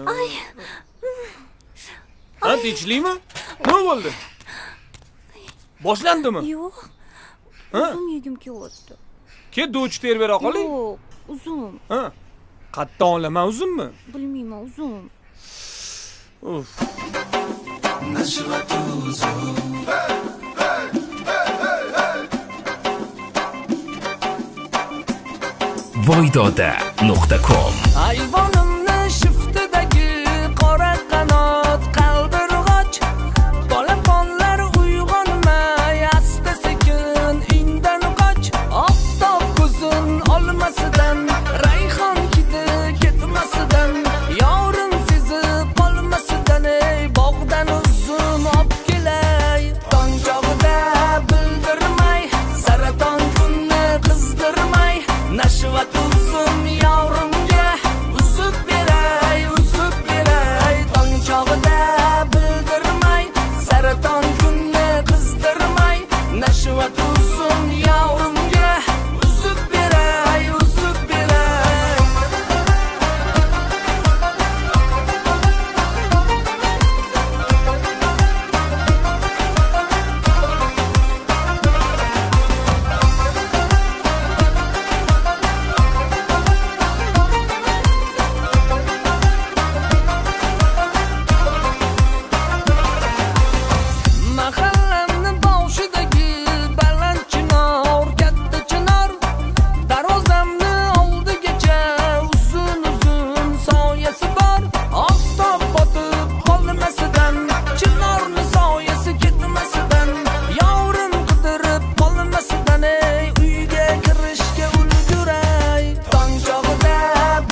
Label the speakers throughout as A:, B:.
A: Ay.
B: Ha, tinchlimi? Nima bo'ldi? Boshlandimi?
A: Yo'q.
B: Ha?
A: Uzun yegim kelyapti.
B: Ket duch ter bera qoling.
A: Yo'q, uzun.
B: Ha? Qatdan olaman, uzunmi?
A: Bilmayman, uzun.
B: Uf.
C: voydoda.com
D: Ayvonimni shiftidagi qora qanot qaldirg'och Bolaponlar uyg'onmay asta sekin indan qoch Oftob ko'zin olmasidan rayhon hidi ketmasidan yorim sezib qolmasidan ey bog'dan uzun olib kelay tong chog'ida bildirmay saraton kunni qizdirmay nashvat uzun yorimga uzib beray tong chog'ida bildirmay saraton kunni qizdirmay nashvat uzun yorimga uzib beray Mahallamni boshidagi baland chinor, katta chinor darvozamni oldigacha uzun soyasi bor oftob botib qolmasidan chinorni soyasi ketmasidan yorim qidirib qolmasidan ey uyga kirishga ulguray tong chog'ida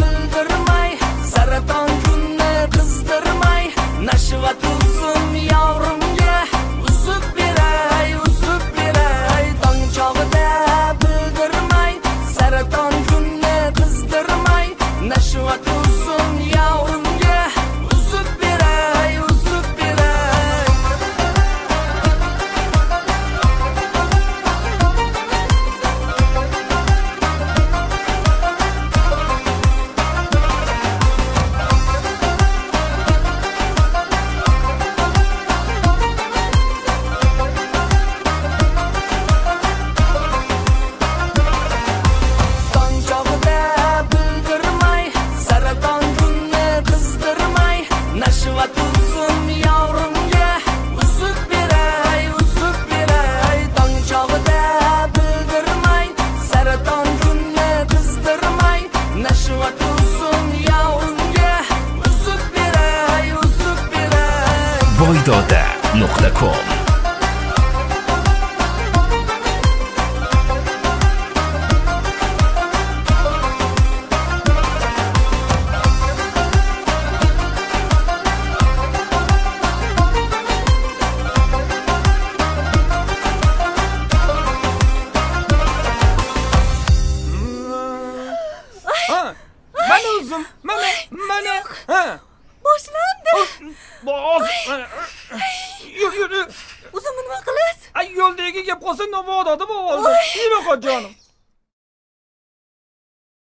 D: bildirmay saraton kunni qizdirmay nashvat uzun yorimga uzib beray tong chog'ida bildirmay saraton kunni qizdirmay nashvat uzun yorimga uzib beray tong chog'ida bildirmay saraton kunni qizdirmay nashvat uzun yorimga uzib beray tong chog'ida bildirmay saraton kunni qizdirmay nashvat uzun yorimga uzib beray
C: voydoda.com
B: Ha? Mana uzun. Mana. Ha?
A: Boshlandi.
B: Bos. Yur.
A: Uzun nima qilasiz?
B: Ay yo'ldagi gap qolsa novodada bo'ldi. Yura qol jonim.